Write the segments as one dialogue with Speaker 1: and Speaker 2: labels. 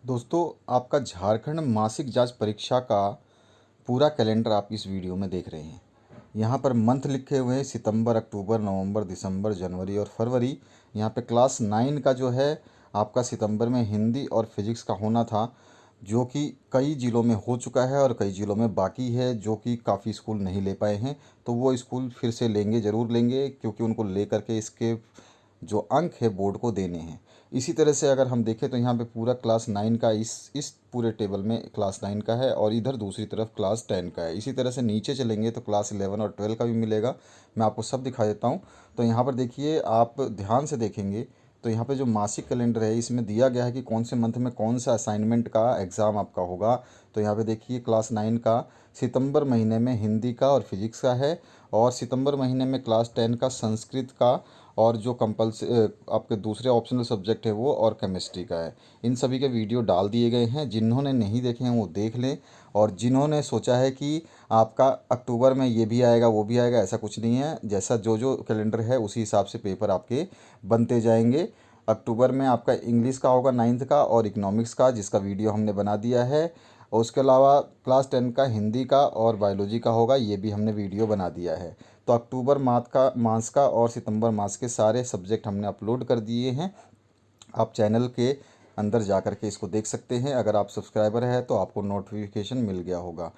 Speaker 1: दोस्तों, आपका झारखंड मासिक जांच परीक्षा का पूरा कैलेंडर आप इस वीडियो में देख रहे हैं। यहाँ पर मंथ लिखे हुए हैं सितंबर, अक्टूबर, नवंबर, दिसंबर, जनवरी और फरवरी। यहाँ पे क्लास 9 का जो है आपका सितंबर में हिंदी और फिजिक्स का होना था, जो कि कई ज़िलों में हो चुका है और कई ज़िलों में बाकी है, जो कि काफ़ी स्कूल नहीं ले पाए हैं। तो वो स्कूल फिर से लेंगे, ज़रूर लेंगे, क्योंकि उनको ले करके इसके जो अंक है बोर्ड को देने हैं। इसी तरह से अगर हम देखें तो यहाँ पे पूरा क्लास 9 का इस पूरे टेबल में क्लास 9 का है और इधर दूसरी तरफ क्लास 10 का है। इसी तरह से नीचे चलेंगे तो क्लास 11 और 12 का भी मिलेगा। मैं आपको सब दिखा देता हूँ। तो यहाँ पर देखिए, आप ध्यान से देखेंगे तो यहाँ पे जो मासिक कैलेंडर है इसमें दिया गया है कि कौन से मंथ में कौन सा असाइनमेंट का एग्ज़ाम आपका होगा। तो यहाँ पे देखिए, क्लास 9 का सितंबर महीने में हिंदी का और फिजिक्स का है, और सितंबर महीने में क्लास 10 का संस्कृत का, और जो आपके दूसरे ऑप्शनल सब्जेक्ट है वो, और केमिस्ट्री का है। इन सभी के वीडियो डाल दिए गए हैं, जिन्होंने नहीं देखे हैं वो देख लें। और जिन्होंने सोचा है कि आपका अक्टूबर में ये भी आएगा वो भी आएगा, ऐसा कुछ नहीं है। जैसा जो जो कैलेंडर है उसी हिसाब से पेपर आपके बनते जाएंगे। अक्टूबर में आपका इंग्लिश का होगा 9th का, और इकोनॉमिक्स का, जिसका वीडियो हमने बना दिया है। और उसके अलावा क्लास 10 का हिंदी का और बायोलॉजी का होगा, ये भी हमने वीडियो बना दिया है। तो अक्टूबर मास का और सितंबर मास के सारे सब्जेक्ट हमने अपलोड कर दिए हैं। आप चैनल के अंदर जा कर के इसको देख सकते हैं। अगर आप सब्सक्राइबर हैं तो आपको नोटिफिकेशन मिल गया होगा।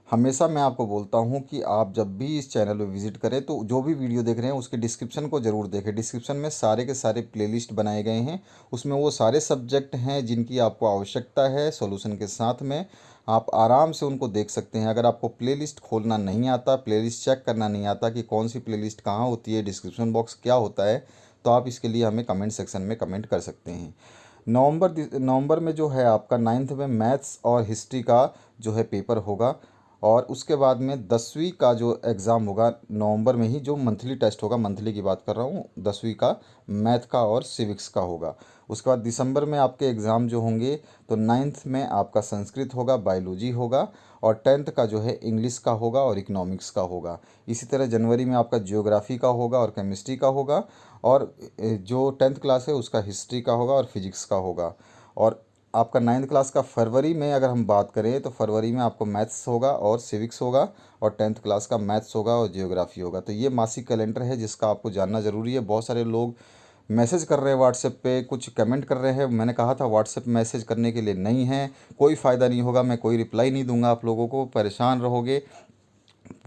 Speaker 1: हमेशा मैं आपको बोलता हूं कि आप जब भी इस चैनल पर विज़िट करें तो जो भी वीडियो देख रहे हैं उसके डिस्क्रिप्शन को ज़रूर देखें। डिस्क्रिप्शन में सारे के सारे प्लेलिस्ट बनाए गए हैं। उसमें वो सारे सब्जेक्ट हैं जिनकी आपको आवश्यकता है, सॉल्यूशन के साथ में। आप आराम से उनको देख सकते हैं। अगर आपको प्लेलिस्ट खोलना नहीं आता, प्लेलिस्ट चेक करना नहीं आता कि कौन सी प्लेलिस्ट कहाँ होती है, डिस्क्रिप्शन बॉक्स क्या होता है, तो आप इसके लिए हमें कमेंट सेक्शन में कमेंट कर सकते हैं। नवंबर में जो है आपका 9th में मैथ्स और हिस्ट्री का जो है पेपर होगा। और उसके बाद में 10वीं का जो एग्ज़ाम होगा नवंबर में ही, जो मंथली टेस्ट होगा, मंथली की बात कर रहा हूँ, 10वीं का मैथ का और सिविक्स का होगा। उसके बाद दिसंबर में आपके एग्ज़ाम जो होंगे, तो 9th में आपका संस्कृत होगा, बायोलॉजी होगा, और 10th का जो है इंग्लिश का होगा और इकोनॉमिक्स का होगा। इसी तरह जनवरी में आपका जियोग्राफी का होगा और केमिस्ट्री का होगा, और जो 10th क्लास है उसका हिस्ट्री का होगा और फिजिक्स का होगा। और आपका 9th क्लास का फरवरी में अगर हम बात करें तो फरवरी में आपको मैथ्स होगा और सिविक्स होगा, और 10th क्लास का मैथ्स होगा और जियोग्राफी होगा। तो ये मासिक कैलेंडर है जिसका आपको जानना ज़रूरी है। बहुत सारे लोग मैसेज कर रहे हैं व्हाट्सएप पे, कुछ कमेंट कर रहे हैं। मैंने कहा था व्हाट्सएप मैसेज करने के लिए नहीं है, कोई फ़ायदा नहीं होगा, मैं कोई रिप्लाई नहीं दूंगा, आप लोगों को परेशान रहोगे।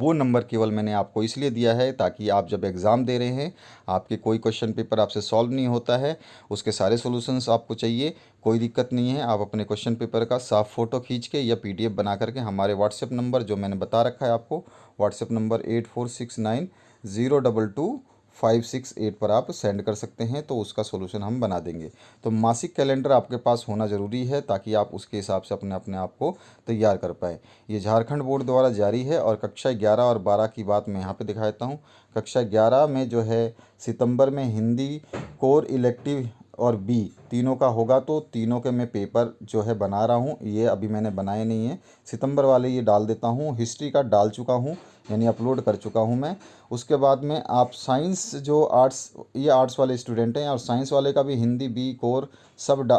Speaker 1: वो नंबर केवल मैंने आपको इसलिए दिया है ताकि आप जब एग्ज़ाम दे रहे हैं, आपके कोई क्वेश्चन पेपर आपसे सॉल्व नहीं होता है, उसके सारे सॉल्यूशंस आपको चाहिए, कोई दिक्कत नहीं है। आप अपने क्वेश्चन पेपर का साफ फ़ोटो खींच के या पीडीएफ बना करके हमारे व्हाट्सएप नंबर, जो मैंने बता रखा है आपको, व्हाट्सएप नंबर 8469 022 568 पर आप सेंड कर सकते हैं, तो उसका सोल्यूशन हम बना देंगे। तो मासिक कैलेंडर आपके पास होना ज़रूरी है ताकि आप उसके हिसाब से अपने अपने आप को तैयार कर पाएँ। ये झारखंड बोर्ड द्वारा जारी है। और कक्षा 11 और 12 की बात मैं यहाँ पे दिखा देता हूँ। कक्षा 11 में जो है सितंबर में हिंदी कोर इलेक्टिव और बी तीनों का होगा, तो तीनों के मैं पेपर जो है बना रहा हूँ। ये अभी मैंने बनाए नहीं है, सितंबर वाले ये डाल देता हूँ। हिस्ट्री का डाल चुका हूँ, यानी अपलोड कर चुका हूँ मैं। उसके बाद में आप साइंस, जो आर्ट्स, ये आर्ट्स वाले स्टूडेंट हैं, और साइंस वाले का भी हिंदी बी कोर सब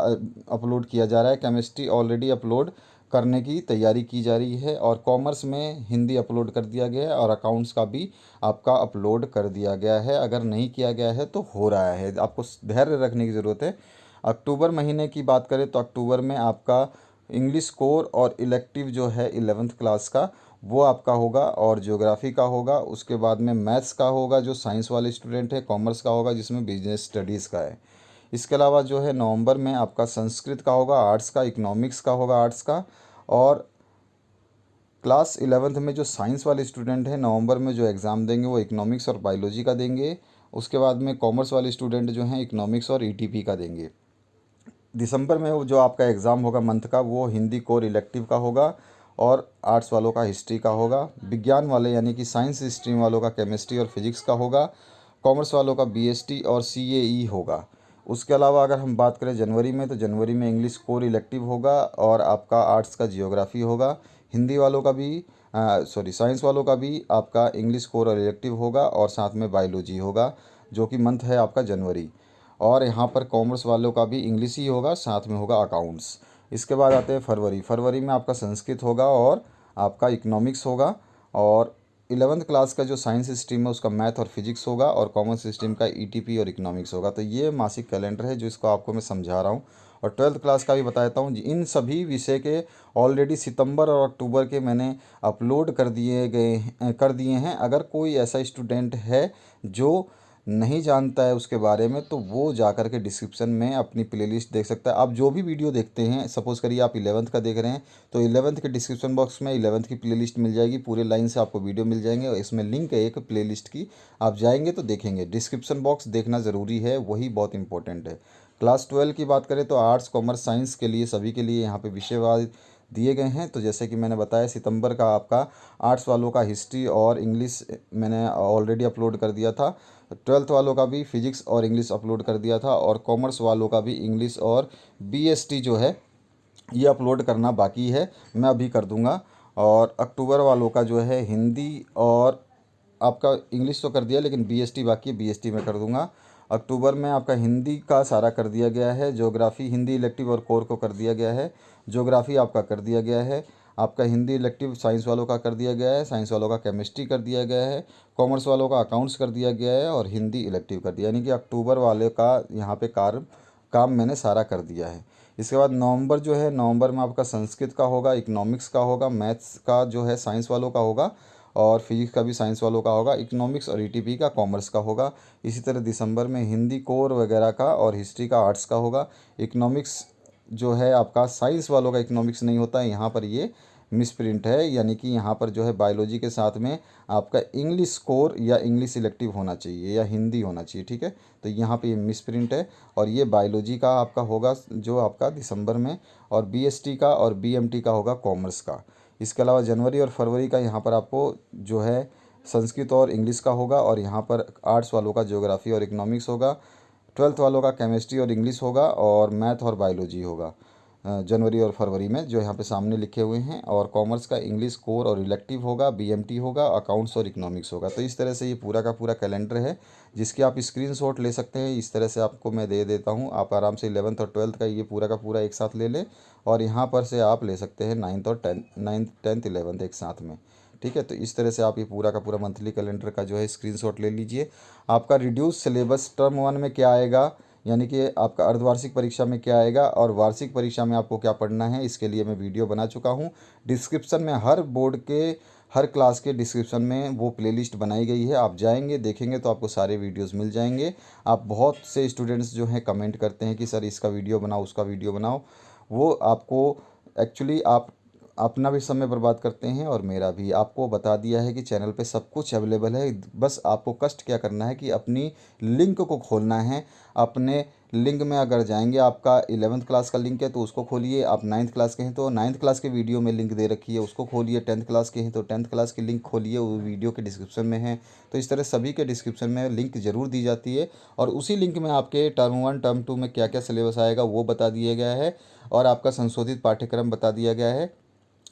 Speaker 1: अपलोड किया जा रहा है। केमिस्ट्री ऑलरेडी अपलोड करने की तैयारी की जा रही है, और कॉमर्स में हिंदी अपलोड कर दिया गया है, और अकाउंट्स का भी आपका अपलोड कर दिया गया है। अगर नहीं किया गया है तो हो रहा है, आपको धैर्य रखने की ज़रूरत है। अक्टूबर महीने की बात करें तो अक्टूबर में आपका इंग्लिश कोर और इलेक्टिव जो है 11th क्लास का, वो आपका होगा, और ज्योग्राफी का होगा। उसके बाद में मैथ्स का होगा, जो साइंस वाले स्टूडेंट है, कॉमर्स का होगा जिसमें बिजनेस स्टडीज़ का है। इसके अलावा जो है नवंबर में आपका संस्कृत का होगा, आर्ट्स का, इकोनॉमिक्स का होगा, आर्ट्स का। और क्लास 11th में जो साइंस वाले स्टूडेंट हैं, नवंबर में जो एग्ज़ाम देंगे वो इकोनॉमिक्स और बायोलॉजी का देंगे। उसके बाद में कॉमर्स वाले स्टूडेंट जो हैं इकोनॉमिक्स और ईटीपी का देंगे। दिसंबर में वो जो आपका एग्ज़ाम होगा मंथ का, वो हिंदी कोर इलेक्टिव का होगा, और आर्ट्स वालों का हिस्ट्री का होगा। विज्ञान वाले यानी कि साइंस स्ट्रीम वालों का केमिस्ट्री और फिजिक्स का होगा। कॉमर्स वालों का बीएसटी और सीएई होगा। उसके अलावा अगर हम बात करें जनवरी में, तो जनवरी में इंग्लिश कोर इलेक्टिव होगा, और आपका आर्ट्स का जियोग्राफी होगा। हिंदी वालों का भी, साइंस वालों का भी आपका इंग्लिश कोर और इलेक्टिव होगा, और साथ में बायोलॉजी होगा, जो कि मंथ है आपका जनवरी। और यहाँ पर कॉमर्स वालों का भी इंग्लिश ही होगा, साथ में होगा अकाउंट्स। इसके बाद आते हैं फरवरी। फरवरी में आपका संस्कृत होगा और आपका इकोनॉमिक्स होगा, और 11th क्लास का जो साइंस स्ट्रीम है उसका मैथ और फिजिक्स होगा, और कॉमर्स स्ट्रीम का ईटीपी और इकोनॉमिक्स होगा। तो ये मासिक कैलेंडर है जो इसको आपको मैं समझा रहा हूँ। और 12th क्लास का भी बता देता हूँ। इन सभी विषय के ऑलरेडी सितंबर और अक्टूबर के मैंने अपलोड कर दिए हैं। अगर कोई ऐसा स्टूडेंट है जो नहीं जानता है उसके बारे में, तो वो जा कर के डिस्क्रिप्शन में अपनी प्लेलिस्ट देख सकता है। आप जो भी वीडियो देखते हैं, सपोज़ करिए आप 11th का देख रहे हैं, तो 11th के डिस्क्रिप्शन बॉक्स में 11th की प्लेलिस्ट मिल जाएगी, पूरे लाइन से आपको वीडियो मिल जाएंगे, और इसमें लिंक है एक प्लेलिस्ट की। आप जाएंगे तो देखेंगे। डिस्क्रिप्शन बॉक्स देखना ज़रूरी है, वही बहुत इंपॉर्टेंट है। क्लास 12 की बात करें तो आर्ट्स कॉमर्स साइंस के लिए सभी के लिए यहाँ पे विषयवार दिए गए हैं। तो जैसे कि मैंने बताया, सितंबर का आपका आर्ट्स वालों का हिस्ट्री और इंग्लिश मैंने ऑलरेडी अपलोड कर दिया था। 12th वालों का भी फिजिक्स और इंग्लिश अपलोड कर दिया था, और कॉमर्स वालों का भी इंग्लिश और बीएसटी जो है ये अपलोड करना बाकी है, मैं अभी कर दूंगा। और अक्टूबर वालों का जो है हिंदी और आपका इंग्लिश तो कर दिया, लेकिन बीएसटी बाकी है, बीएसटी में कर दूंगा। अक्टूबर में आपका हिंदी का सारा कर दिया गया है। ज्योग्राफी हिंदी इलेक्टिव और कोर को कर दिया गया है। ज्योग्राफी आपका कर दिया गया है। आपका हिंदी इलेक्टिव साइंस वालों का कर दिया गया है। साइंस वालों का केमिस्ट्री कर दिया गया है। कॉमर्स वालों का अकाउंट्स कर दिया गया है, और हिंदी इलेक्टिव कर दिया, यानी कि अक्टूबर वाले का यहाँ पे काम मैंने सारा कर दिया है। इसके बाद नवंबर जो है, नवंबर में आपका संस्कृत का होगा, इकोनॉमिक्स का होगा, मैथ्स का जो है साइंस वालों का होगा, और फिजिक्स का भी साइंस वालों का होगा, इकोनॉमिक्स और ईटीपी का कॉमर्स का होगा। इसी तरह दिसंबर में हिंदी कोर वगैरह का और हिस्ट्री का आर्ट्स का होगा। इकोनॉमिक्स जो है आपका साइंस वालों का इकोनॉमिक्स नहीं होता है, यहाँ पर ये मिसप्रिंट है, यानी कि यहाँ पर जो है बायोलॉजी के साथ में आपका इंग्लिश कोर या इंग्लिश इलेक्टिव होना चाहिए या हिंदी होना चाहिए, ठीक है। तो यहाँ पे ये मिसप्रिंट है, और ये बायोलॉजी का आपका होगा जो आपका दिसंबर में, और बीएसटी का और बीएमटी का होगा कॉमर्स का। इसके अलावा जनवरी और फरवरी का यहाँ पर आपको जो है संस्कृत और इंग्लिश का होगा, और यहाँ पर आर्ट्स वालों का ज्योग्राफी और इकोनॉमिक्स होगा। 12th वालों का केमिस्ट्री और इंग्लिश होगा, और मैथ और बायोलॉजी होगा जनवरी और फरवरी में, जो यहाँ पे सामने लिखे हुए हैं। और कॉमर्स का इंग्लिश कोर और इलेक्टिव होगा, बीएमटी होगा, अकाउंट्स और इकोनॉमिक्स होगा। तो इस तरह से ये पूरा का पूरा कैलेंडर है, जिसके आप स्क्रीनशॉट ले सकते हैं। इस तरह से आपको मैं दे देता हूँ, आप आराम से 11th और 12th का ये पूरा का पूरा एक साथ ले लें, और यहाँ पर से आप ले सकते हैं 9th और 10th 11th एक साथ में, ठीक है। तो इस तरह से आप ये पूरा का पूरा मंथली कैलेंडर का जो है स्क्रीनशॉट ले लीजिए। आपका रिड्यूस सिलेबस टर्म 1 में क्या आएगा, यानी कि आपका अर्धवार्षिक परीक्षा में क्या आएगा, और वार्षिक परीक्षा में आपको क्या पढ़ना है, इसके लिए मैं वीडियो बना चुका हूँ। डिस्क्रिप्शन में हर बोर्ड के हर क्लास के डिस्क्रिप्शन में वो प्लेलिस्ट बनाई गई है, आप जाएंगे देखेंगे तो आपको सारे वीडियोस मिल जाएंगे। आप बहुत से स्टूडेंट्स जो हैं कमेंट करते हैं कि सर इसका वीडियो बनाओ, उसका वीडियो बनाओ। वो आपको एक्चुअली आप अपना भी समय बर्बाद करते हैं और मेरा भी। आपको बता दिया है कि चैनल पे सब कुछ अवेलेबल है, बस आपको कष्ट क्या करना है कि अपनी लिंक को खोलना है। अपने लिंक में अगर जाएंगे, आपका 11th क्लास का लिंक है तो उसको खोलिए, आप 9th क्लास के हैं तो 9th क्लास के वीडियो में लिंक दे रखी है उसको खोलिए, 10th क्लास के हैं तो 10th क्लास की लिंक खोलिए, वो वीडियो के डिस्क्रिप्शन में है। तो इस तरह सभी के डिस्क्रिप्शन में लिंक ज़रूर दी जाती है, और उसी लिंक में आपके टर्म 1 टर्म 2 में क्या क्या सिलेबस आएगा वो बता दिया गया है, और आपका संशोधित पाठ्यक्रम बता दिया गया है,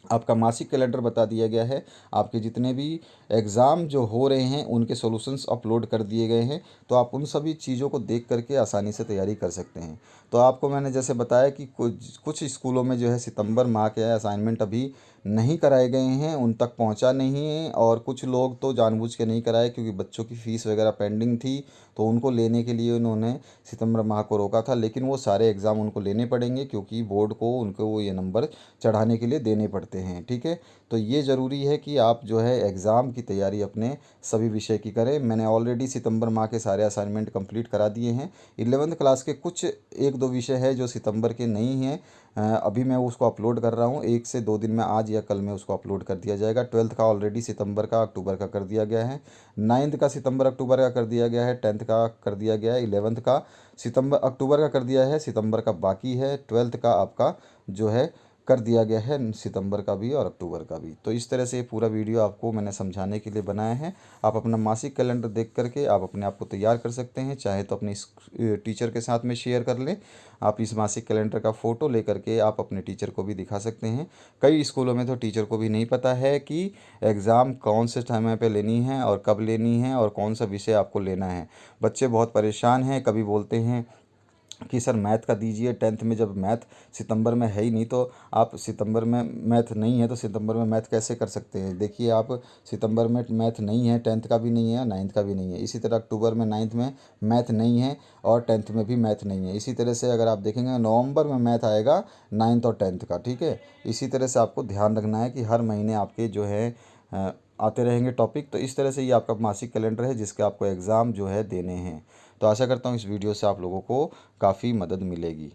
Speaker 1: आपका मासिक कैलेंडर बता दिया गया है, आपके जितने भी एग्ज़ाम जो हो रहे हैं उनके सॉल्यूशंस अपलोड कर दिए गए हैं। तो आप उन सभी चीज़ों को देख करके आसानी से तैयारी कर सकते हैं। तो आपको मैंने जैसे बताया कि कुछ कुछ स्कूलों में जो है सितंबर माह के असाइनमेंट अभी नहीं कराए गए हैं, उन तक पहुंचा नहीं है, और कुछ लोग तो जानबूझ के नहीं कराए क्योंकि बच्चों की फ़ीस वगैरह पेंडिंग थी, तो उनको लेने के लिए उन्होंने सितंबर माह को रोका था। लेकिन वो सारे एग्ज़ाम उनको लेने पड़ेंगे, क्योंकि बोर्ड को उनको ये नंबर चढ़ाने के लिए देने पड़ते हैं, ठीक है। तो ये ज़रूरी है कि आप जो है एग्ज़ाम की तैयारी अपने सभी विषय की करें। मैंने ऑलरेडी सितंबर माह के सारे असाइनमेंट कंप्लीट करा दिए हैं। 11th क्लास के कुछ एक दो विषय है जो सितंबर के नहीं हैं, अभी मैं उसको अपलोड कर रहा हूँ, 1 से 2 दिन में, आज या कल में उसको अपलोड कर दिया जाएगा। 12th का ऑलरेडी सितंबर का अक्टूबर का कर दिया गया है, 9th का सितंबर अक्टूबर का कर दिया गया है, 10th का कर दिया गया है, 11th का सितंबर अक्टूबर का कर दिया है, सितंबर का बाकी है, 12th का आपका जो है कर दिया गया है, सितंबर का भी और अक्टूबर का भी। तो इस तरह से ये पूरा वीडियो आपको मैंने समझाने के लिए बनाया है। आप अपना मासिक कैलेंडर देख करके आप अपने आप को तैयार कर सकते हैं, चाहे तो अपने टीचर के साथ में शेयर कर लें। आप इस मासिक कैलेंडर का फ़ोटो लेकर के आप अपने टीचर को भी दिखा सकते हैं। कई स्कूलों में तो टीचर को भी नहीं पता है कि एग्ज़ाम कौन से समय पे लेनी है और कब लेनी है और कौन सा विषय आपको लेना है। बच्चे बहुत परेशान हैं, कभी बोलते हैं कि सर मैथ का दीजिए, टेंथ में जब मैथ सितंबर में है ही नहीं तो आप सितंबर में मैथ नहीं है तो सितंबर में मैथ कैसे कर सकते हैं। देखिए आप सितंबर में मैथ नहीं है, टेंथ का भी नहीं है, नाइन्थ का भी नहीं है। इसी तरह अक्टूबर में नाइन्थ में मैथ नहीं है और टेंथ में भी मैथ नहीं है। इसी तरह से अगर आप देखेंगे नवंबर में मैथ आएगा नाइन्थ और टेंथ का, ठीक है। इसी तरह से आपको ध्यान रखना है कि हर महीने आपके जो है आते रहेंगे टॉपिक। तो इस तरह से ये आपका मासिक कैलेंडर है जिसके आपको एग्ज़ाम जो है देने हैं। तो आशा करता हूँ इस वीडियो से आप लोगों को काफ़ी मदद मिलेगी।